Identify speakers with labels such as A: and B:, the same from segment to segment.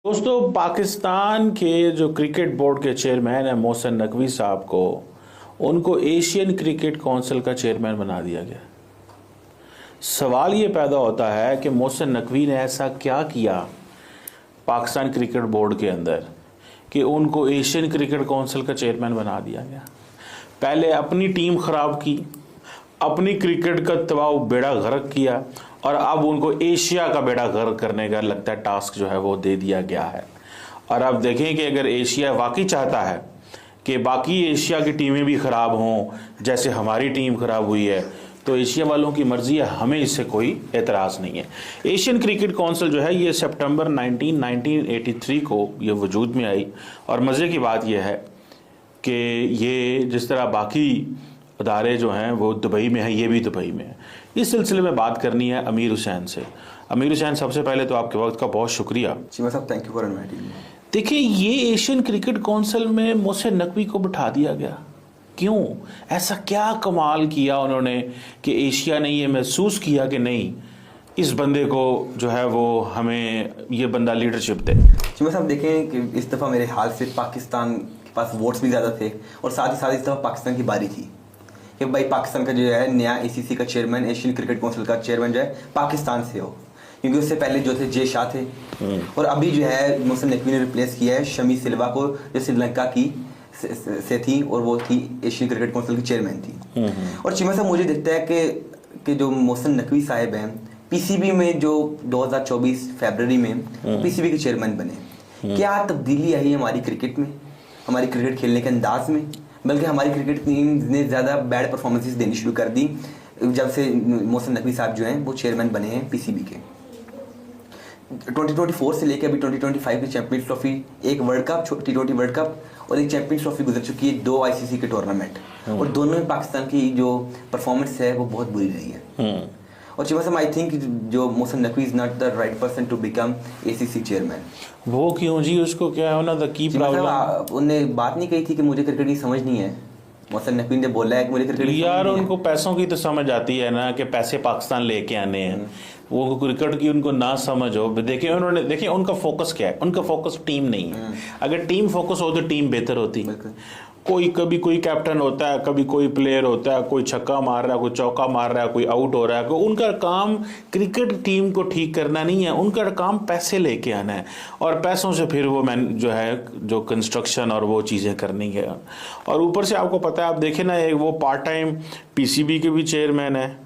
A: दोस्तों, पाकिस्तान के जो क्रिकेट बोर्ड के चेयरमैन हैं मोहसिन नकवी साहब को उनको एशियन क्रिकेट काउंसिल का चेयरमैन बना दिया गया। सवाल ये पैदा होता है कि मोहसिन नकवी ने ऐसा क्या किया पाकिस्तान क्रिकेट बोर्ड के अंदर कि उनको एशियन क्रिकेट काउंसिल का चेयरमैन बना दिया गया। पहले अपनी टीम ख़राब की, अपनी क्रिकेट का तबाह बेड़ा गर्क किया और अब उनको एशिया का बेड़ा गर्क करने का लगता है टास्क जो है वो दे दिया गया है। और अब देखें कि अगर एशिया वाकई चाहता है कि बाकी एशिया की टीमें भी ख़राब हों जैसे हमारी टीम ख़राब हुई है, तो एशिया वालों की मर्ज़ी है, हमें इससे कोई एतराज़ नहीं है। एशियन क्रिकेट काउंसिल जो है ये सितंबर 1983 को ये वजूद में आई। और मज़े की बात यह है कि ये जिस तरह बाकी अदारे जो हैं वो दुबई में हैं, ये भी दुबई में है। इस सिलसिले में बात करनी है अमीर हुसैन से। अमीर हुसैन, सबसे पहले तो आपके वक्त का बहुत शुक्रिया।
B: चीमा साहब, thank you for inviting me.
A: देखिए, ये एशियन क्रिकेट काउंसिल में मोहसिन नकवी को बिठा दिया गया, क्यों? ऐसा क्या कमाल किया उन्होंने कि एशिया ने ये महसूस किया कि नहीं, इस बंदे को जो है वो हमें ये बंदा लीडरशिप दे।
B: चीमा साहब, देखें कि इस दफ़ा मेरे हाल से पाकिस्तान के पास वोट्स भी ज़्यादा थे और साथ ही साथ इस दफ़ा पाकिस्तान की बारी थी कि भाई पाकिस्तान का जो है नया एसीसी का चेयरमैन, एशियन क्रिकेट काउंसिल का चेयरमैन जो है पाकिस्तान से हो, क्योंकि उससे पहले जो थे जे शाह थे और अभी जो है मोहसिन नकवी ने रिप्लेस किया है शमी सिल्वा को, जो श्रीलंका की से थी और वो थी एशियन क्रिकेट काउंसिल की चेयरमैन थी। और चीमा साहब, मुझे दिखता है कि जो मोहसिन नकवी साहब हैं पीसीबी में जो 2024 फरवरी में पीसीबी के चेयरमैन बने, क्या तब्दीली आई है हमारी क्रिकेट में, हमारी क्रिकेट खेलने के अंदाज में? बल्कि हमारी क्रिकेट टीम ने ज़्यादा बैड परफॉर्मेंसेस देनी शुरू कर दी जब से मोहसिन नकवी साहब जो हैं वो चेयरमैन बने हैं पीसीबी के। 2024 से लेकर अभी 2025 की चैंपियंस ट्रॉफी, एक world cup, T20 world cup और एक चैंपियंस ट्रॉफी गुजर चुकी है, 2 आईसीसी के टूर्नामेंट, और दोनों में पाकिस्तान की जो परफॉर्मेंस है वो बहुत बुरी रही है। और चीमा साहब, आई थिंक जो Mohsin Naqvi is not the right person to become ACC chairman.
A: वो क्यों जी? उसको क्या है ना द की प्रॉब्लम?
B: उन्होंने बात नहीं कही थी कि मुझे क्रिकेट की समझ नहीं है। मोहसिन नकवी ने बोला है कि मुझे क्रिकेट
A: यार, उनको पैसों की तो समझ आती है ना कि पैसे पाकिस्तान लेके आने हैं, वो क्रिकेट की उनको ना समझ हो। देखिए उन्होंने, देखिए उनका फोकस क्या है, उनका फोकस टीम नहीं है। अगर टीम फोकस हो तो टीम बेहतर होती। कभी कोई कैप्टन होता है, कभी कोई प्लेयर होता है, कोई छक्का मार रहा है, कोई चौका मार रहा है, कोई आउट हो रहा है। उनका काम क्रिकेट टीम को ठीक करना नहीं है, उनका काम पैसे लेके आना है और पैसों से फिर वो जो है जो कंस्ट्रक्शन और वो चीज़ें करनी है। और ऊपर से आपको पता है, आप देखें ना, एक वो पार्ट टाइम पीसीबी के भी चेयरमैन है,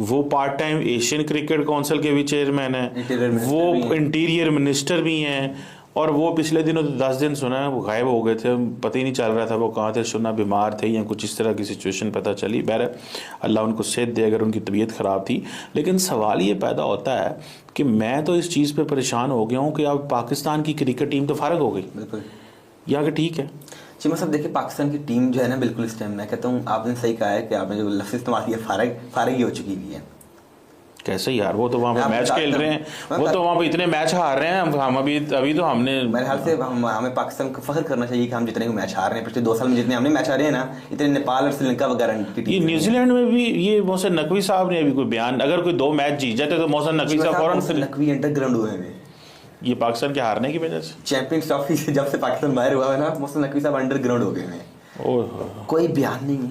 A: वो part time Asian cricket council के भी चेयरमैन है, वो इंटीरियर मिनिस्टर भी हैं, और वो पिछले दिनों तो 10 दिन सुना है वो गायब हो गए थे, पता ही नहीं चल रहा था वो कहाँ थे। सुना बीमार थे या कुछ इस तरह की सिचुएशन पता चली। बहर अल्लाह उनको सेहत दे अगर उनकी तबीयत ख़राब थी। लेकिन सवाल ये पैदा होता है कि मैं तो इस चीज़ पे परेशान हो गया हूँ कि अब पाकिस्तान की क्रिकेट टीम तो फारग हो गई।
B: बिल्कुल
A: यहाँ के ठीक है
B: चीमा साहब, देखिए पाकिस्तान की टीम जो है ना, बिल्कुल इस टाइम मैं कहता हूँ आपने सही कहा है कि आपने जो लफ्ज़ इस्तेमाल किया, फारग ही हो चुकी हुई है।
A: कैसे यार? वो तो वहाँ पे मैच खेल रहे हैं, वो तो वहाँ पे इतने मैच हार रहे हैं। हम अभी तो हमने,
B: मेरे ख्याल से हमें पाकिस्तान को फख्र करना चाहिए कि हम जितने मैच हार रहे हैं पिछले 2 साल में, जितने हमने मैच हारे हैं ना, इतने नेपाल और श्रीलंका वगैरह की टीम।
A: ये न्यूजीलैंड में भी ये मोहसिन नकवी साहब ने अभी कोई बयान, अगर कोई 2 मैच जीत जाते तो मोहसिन नकवी साहब फौरन
B: नकवी अंडरग्राउंड हुए हैं
A: ये पाकिस्तान के हारने की वजह से।
B: चैंपियंस ट्रॉफी से जब से पाकिस्तान बाहर हुआ है ना, मोहसिन नकवी साहब अंडरग्राउंड हो गए हैं। कोई बयान नहीं है,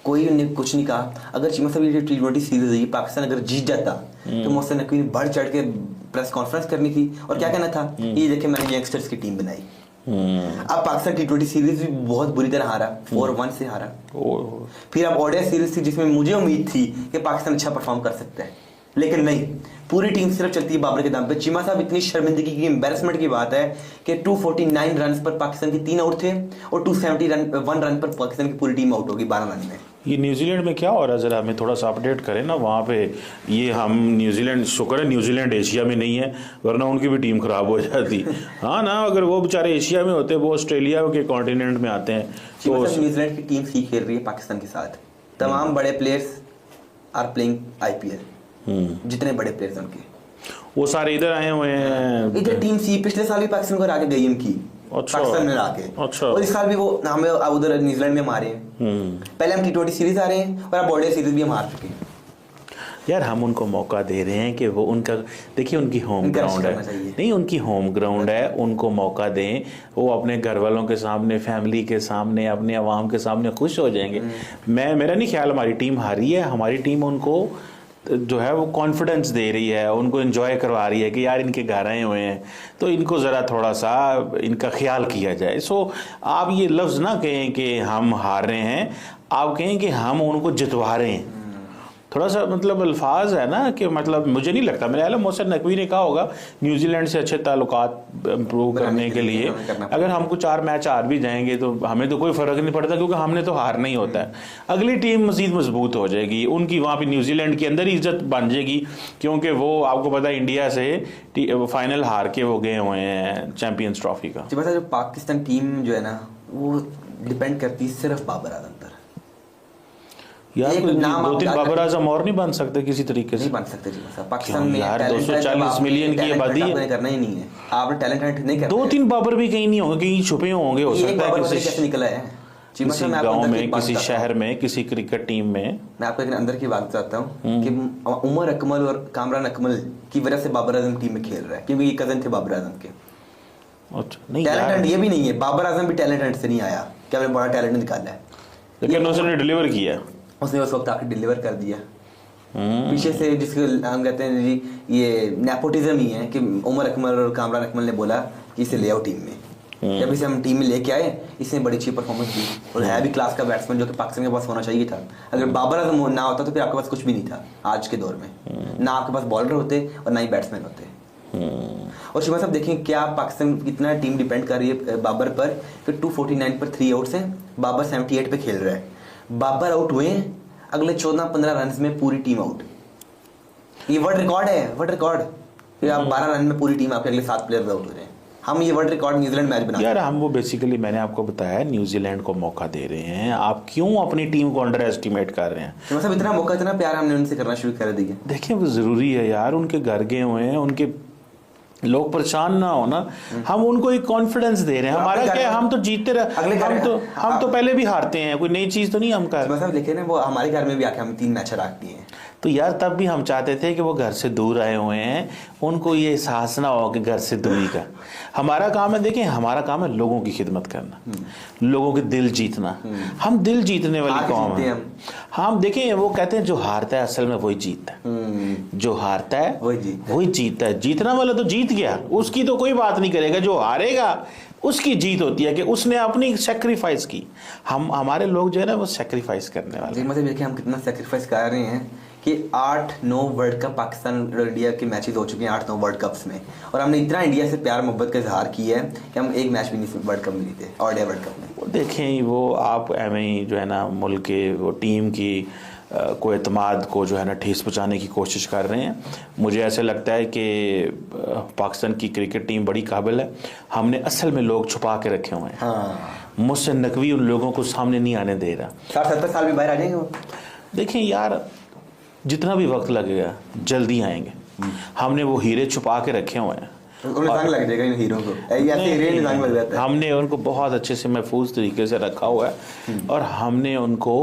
B: कोई उन्हें कुछ नहीं कहा। अगर चीमा साहब ये T20 सीरीज है, पाकिस्तान अगर जीत जाता तो मोहसिन नकवी ने बढ़ चढ़ के प्रेस कॉन्फ्रेंस करनी थी और क्या कहना था, ये देखिए मैंने यंगस्टर्स की टीम बनाई। अब पाकिस्तान T20 सीरीज भी बहुत बुरी तरह हारा, 4-1 से हारा। फिर अब ओडीआई सीरीज थी जिसमें मुझे उम्मीद थी कि पाकिस्तान अच्छा परफॉर्म कर सकता है, लेकिन नहीं, पूरी टीम सिर्फ चलती है बाबर के दाम पे। चीमा साहब, इतनी शर्मिंदगी की, एम्बैरेसमेंट की बात है कि 249 रन पर पाकिस्तान के 3 आउट थे और 271 रन पर पाकिस्तान की पूरी टीम आउट होगी 12 रन में।
A: ये न्यूजीलैंड में क्या हो रहा है, ज़रा हमें थोड़ा सा अपडेट करें ना वहाँ पे। ये हम न्यूजीलैंड, शुक्र है न्यूजीलैंड एशिया में नहीं है, वरना उनकी भी टीम ख़राब हो जाती। हाँ ना, अगर वो बेचारे एशिया में होते, वो ऑस्ट्रेलिया के कॉन्टिनेंट में आते हैं।
B: तो न्यूजीलैंड की टीम ठीक खेल रही है पाकिस्तान के साथ, तमाम बड़े प्लेयर्स आर प्लेइंग IPL, जितने बड़े प्लेयर्स उनके
A: वो सारे इधर आए हुए हैं।
B: इधर टीम सी पिछले साल भी पाकिस्तान को हरा के गई उनकी, पाकिस्तान में आके।
A: अच्छा।
B: और इस साल भी वो हमें उधर न्यूजीलैंड में मारे हैं। पहले हम T20 सीरीज आ रहे हैं और अब ओडीआई सीरीज भी हम हार चुके हैं।
A: यार हम उनको मौका दे रहे हैं कि वो उनका, देखिए उनकी होम
B: उनका
A: ग्राउंड
B: करना
A: है,
B: चाहिए।
A: नहीं उनकी होम ग्राउंड है, उनको मौका दें, वो अपने घर वालों के सामने, फैमिली के सामने, अपने अवाम के सामने खुश हो जाएंगे। मेरा नहीं ख्याल हमारी टीम हारी है, हमारी टीम उनको जो है वो कॉन्फिडेंस दे रही है, उनको एंजॉय करवा रही है कि यार इनके घर आए हुए हैं तो इनको ज़रा थोड़ा सा इनका ख्याल किया जाए। सो आप ये लफ्ज़ ना कहें कि हम हार रहे हैं, आप कहें कि हम उनको जितवा रहे हैं। थोड़ा सा मतलब अल्फाज है ना कि मतलब मुझे नहीं लगता, मेरे ख्याल मोहसिन नकवी ने कहा होगा न्यूजीलैंड से अच्छे ताल्लुकात इम्प्रूव करने के लिए अगर हमको 4 मैच हार भी जाएंगे तो हमें तो कोई फ़र्क नहीं पड़ता, क्योंकि हमने तो हारना ही होता है। अगली टीम मज़ीद मजबूत हो जाएगी, उनकी वहाँ पे न्यूजीलैंड के अंदर ही इज्जत बन जाएगी, क्योंकि वो आपको पता है इंडिया से फाइनल हार के वो गए हुए हैं चैम्पियंस ट्रॉफी का।
B: जो पाकिस्तान टीम जो है ना वो डिपेंड करती है सिर्फ बाबर आजम पर।
A: यार
B: एक नाम
A: 2-3
B: आप
A: बाबर आजम और नहीं बन सकते किसी तरीके से?
B: नहीं बन सकते जी साहब। पाकिस्तान में
A: यार
B: talent है,
A: 240
B: आपने
A: मिलियन की
B: talent
A: आबादी
B: hunt
A: है,
B: आपने करना ही नहीं है, आपने टैलेंट हंट नहीं करना।
A: 2-3 बाबर भी कहीं नहीं होंगे, कहीं छुपे होंगे, हो
B: एक
A: सकता
B: बाबर
A: है
B: कैसे
A: किसी
B: निकला है जी,
A: किसी
B: मतलब मैं आपको
A: गांव
B: अंदर की
A: में,
B: बात
A: किसी
B: बताता हूं।
A: शहर में, किसी क्रिकेट टीम में।
B: मैं आपको एक अंदर की बात बताता हूँ कि उमर अकमल और कामरान अकमल की वजह से बाबर आजम टीम में खेल रहा है, क्योंकि ये कजन थे बाबर आजम के।
A: अच्छा नहीं
B: टैलेंट
A: यार,
B: हंट ये भी नहीं है, बाबर आजम भी टैलेंट हंट से नहीं आया कि आपने बड़ा टैलेंट निकाला है,
A: लेकिन उसने डिलीवर किया।
B: उसने उस वक्त आके डिलीवर कर दिया। पीछे से जिसको हम कहते हैं जी ये नेपोटिज्म ही है कि उमर अकमल और कामरान अकमल ने बोला कि इसे ले आओ टीम में। जब इसे हम टीम में लेके आए, इसने बड़ी अच्छी परफॉर्मेंस दी और है भी क्लास का बैट्समैन, जो कि पाकिस्तान के पास होना चाहिए था। अगर बाबर आजम ना होता तो फिर आपके पास कुछ भी नहीं था आज के दौर में, ना आपके पास बॉलर होते और ना ही बैट्समैन होते। और शिवा साहब देखें क्या पाकिस्तान कितना टीम डिपेंड कर रही है बाबर पर कि 249 पर 3 आउट्स हैं, बाबर 78 पे खेल रहा है। बाबर आउट हुए हैं, अगले 14-15 रन में पूरी टीम आउट। ये वर्ल्ड रिकॉर्ड है, वर्ल्ड रिकॉर्ड कि आप 12 रन में पूरी टीम आपके अगले 7 प्लेयर आउट हो रहे हैं। हम ये वर्ल्ड रिकॉर्ड न्यूजीलैंड मैच बना
A: यार हम वो बेसिकली मैंने आपको बताया न्यूजीलैंड को मौका दे रहे हैं, आप क्यों अपनी टीम को अंडर एस्टिमेट कर रहे हैं?
B: मतलब इतना मौका, इतना प्यार हमने उनसे करना शुरू कर दिया।
A: देखिए वो ज़रूरी है यार, उनके घर गए हुए हैं, उनके लोग परेशान ना हो ना, हम उनको एक कॉन्फिडेंस दे रहे हैं। हमारा क्या है, हम तो जीतते रहे, हम तो पहले भी हारते हैं, कोई नई चीज़ तो नहीं हम कर।
B: मतलब लेकिन वो हमारे घर में भी आके हम 3 मैच हरा दिए हैं।
A: तो यार तब भी हम चाहते थे कि वो घर से दूर आए हुए हैं, उनको ये एहसास ना हो कि घर से दूरी का। हमारा काम है, देखें हमारा काम है लोगों की खिदमत करना, लोगों के दिल जीतना। हम दिल जीतने वाली कौम है। हम देखें वो कहते हैं जो हारता है असल में वही जीतता है, जो हारता है वही जीतता है। जीतना वाला तो जीत गया, उसकी तो कोई बात नहीं करेगा, जो हारेगा उसकी जीत होती है कि उसने अपनी सेक्रीफाइस की। हमारे लोग जो है ना वो सेक्रीफाइस करने वाले।
B: मतलब देखिए हम कितना सेक्रीफाइस कर रहे हैं कि 8-9 वर्ल्ड कप पाकिस्तान और इंडिया के मैचेस हो चुके हैं 8-9 वर्ल्ड कप्स में, और हमने इतना इंडिया से प्यार मोहब्बत का इजहार किया है कि हम एक मैच भी नहीं वर्ल्ड कप में जीते, ऑल वर्ल्ड कप में।
A: वो देखें वो आप एवं जो है ना मुल्क के वो टीम की को एतमाद को जो है ना ठेस पहुँचाने की कोशिश कर रहे हैं। मुझे ऐसे लगता है कि पाकिस्तान की क्रिकेट टीम बड़ी काबिल है, हमने असल में लोग छुपा के रखे हुए हैं।
B: हाँ।
A: मोहसिन नकवी उन लोगों को सामने नहीं आने दे रहा।
B: 60-70 साल में बाहर आ जाएंगे वो।
A: देखें यार जितना भी वक्त लगेगा जल्दी आएंगे, हमने वो हीरे छुपा के रखे हुए हैं।
B: उन्हें जंग लग जाएगा इन हीरो को, ऐसे हीरे जंग लग जाता है।
A: हमने उनको बहुत अच्छे से महफूज तरीके से रखा हुआ है और हमने उनको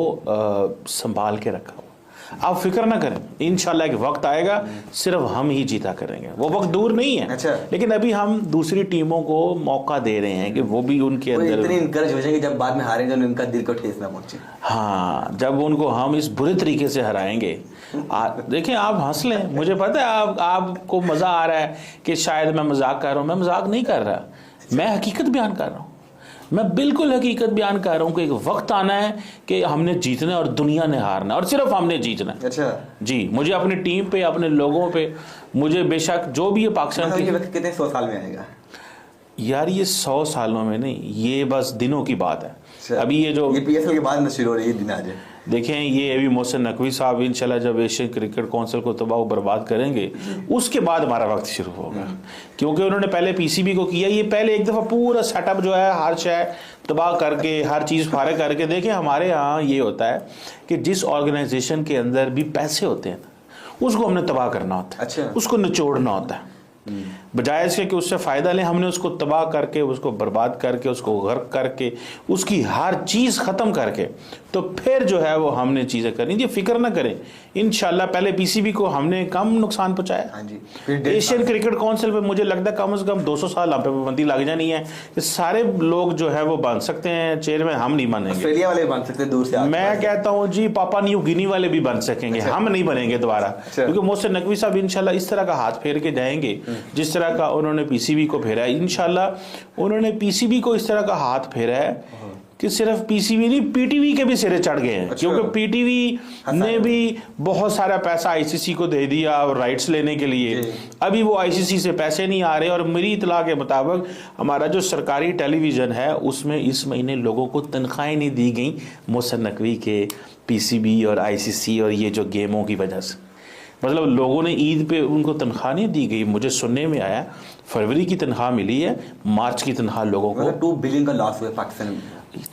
A: संभाल के रखा हुआ। आप फिक्र ना करें, इंशाल्लाह एक वक्त आएगा सिर्फ हम ही जीता करेंगे, वो वक्त दूर नहीं है।
B: अच्छा।
A: लेकिन अभी हम दूसरी टीमों को मौका दे रहे हैं कि वो भी उनके अंदर
B: इतनी इनकरेज हो जाएगी जब बाद में हारेंगे तो उनका दिल को ठेस ना पहुंचे।
A: हाँ, जब उनको हम इस बुरे तरीके से हराएंगे। देखिए आप हंस लें, मुझे पता है आपको मज़ा आ रहा है कि शायद मैं मजाक कर रहा हूँ, मैं मजाक नहीं कर रहा, मैं हकीकत बयान कर रहा हूँ। मैं बिल्कुल हकीकत बयान कर रहा हूँ कि एक वक्त आना है कि हमने जीतना है और दुनिया ने हारना है और सिर्फ हमने जीतना है।
B: अच्छा
A: जी, मुझे अपनी टीम पे, अपने लोगों पे, मुझे बेशक जो भी है पाकिस्तान
B: की वक्त कितने 100 साल में आएगा
A: यार, ये 100 सालों में नहीं, ये बस दिनों की बात है।
B: अच्छा।
A: अभी ये जो
B: PSL के बाद शुरू हो रही है दिन आज
A: देखें, ये अभी मोहसिन नकवी साहब इंशाल्लाह जब एशियन क्रिकेट काउंसिल को तबाह बर्बाद करेंगे उसके बाद हमारा वक्त शुरू होगा, क्योंकि उन्होंने पहले PCB को किया। ये पहले एक दफ़ा पूरा सेटअप जो है हर शय तबाह करके, हर चीज़ फारे करके। देखें हमारे यहाँ ये होता है कि जिस ऑर्गेनाइजेशन के अंदर भी पैसे होते हैं उसको हमने तबाह करना होता है।
B: अच्छा।
A: उसको निचोड़ना होता है, बजाय इसके कि उससे फ़ायदा लें, हमने उसको तबाह करके, उसको बर्बाद करके, उसको गर्क करके, उसकी हर चीज़ ख़त्म करके तो फिर जो है वो हमने चीज़ें करनी थी। फिक्र ना करें, इंशाल्लाह। पहले पीसीबी को हमने कम नुकसान पहुंचाया।
B: हाँ जी, फिर
A: एशियन क्रिकेट काउंसिल पे मुझे लगता है कम से कम 200 साल हम पे पाबंदी लग जानी है कि सारे लोग जो है वो बन सकते हैं चेयरमैन, हम नहीं बनेंगे।
B: ऑस्ट्रेलिया वाले बन सकते हैं दूर से।
A: मैं कहता हूँ जी पापा न्यू गिनी वाले भी बन सकेंगे।
B: अच्छा।
A: हम नहीं बनेंगे दोबारा, क्योंकि मोहसिन नकवी साहब इंशाल्लाह इस तरह का हाथ फेर के जाएंगे जिस तरह का उन्होंने पीसीबी को फेरा है। इंशाल्लाह उन्होंने पीसीबी को इस तरह का हाथ फेरा है कि सिर्फ पीसीबी नहीं, पीटीवी के भी सिरे चढ़ गए हैं।
B: अच्छा।
A: क्योंकि पीटीवी ने भी बहुत सारा पैसा आईसीसी को दे दिया और राइट्स लेने के लिए। अभी वो आईसीसी से पैसे नहीं आ रहे, और मेरी इतला के मुताबिक हमारा जो सरकारी टेलीविजन है उसमें इस महीने लोगों को तनख्वाहें नहीं दी गई मोहसिन नकवी के, पीसीबी और आईसीसी और ये जो गेमों की वजह से। मतलब लोगों ने ईद पे उनको तनख्वाह नहीं दी गई। मुझे सुनने में आया फरवरी की तनख्वाह मिली है, मार्च की तनख्वाह लोगों को।
B: 2 बिलियन का लॉस हुआ पाकिस्तान में।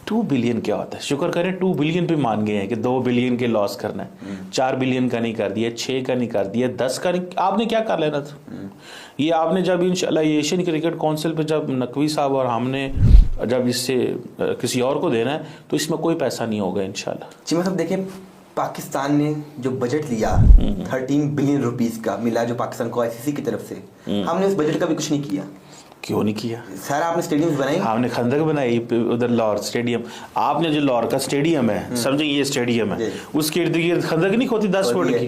A: 2 बिलियन क्या होता है? शुक्र करें 2 बिलियन पे मान गए हैं कि 2 बिलियन के लॉस करना है। 4 बिलियन का नहीं कर दिया, 6 का नहीं कर दिया, 10 का नहीं। आपने क्या कर लेना था? ये आपने जब इंशाल्लाह एशियन क्रिकेट काउंसिल पे जब नकवी साहब और हमने जब इससे किसी और को देना है तो इसमें कोई पैसा नहीं होगा इंशाल्लाह।
B: जी मतलब देखिए, पाकिस्तान ने जो बजट लिया 13 बिलियन रुपीस का मिला जो पाकिस्तान को आईसीसी की तरफ से, हमने उस बजट का भी कुछ नहीं किया।
A: क्यों नहीं किया?
B: सर आपने स्टेडियम बनाए,
A: हमने खंदक बनाई उधर लाहौर स्टेडियम। आपने जो लाहौर का स्टेडियम है, समझे ये स्टेडियम है, उसके इर्द गिर्द खंदक नहीं होती 10 फुट की,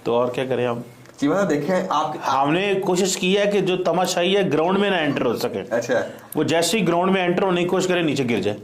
A: तो और क्या करें हम?
B: जी मतलब देखें आप
A: हमने कोशिश की है कि जो तमाशाई है ग्राउंड में ना एंटर हो सके।
B: अच्छा,
A: वो जैसे ही ग्राउंड में एंटर होने की कोशिश करे नीचे गिर जाए।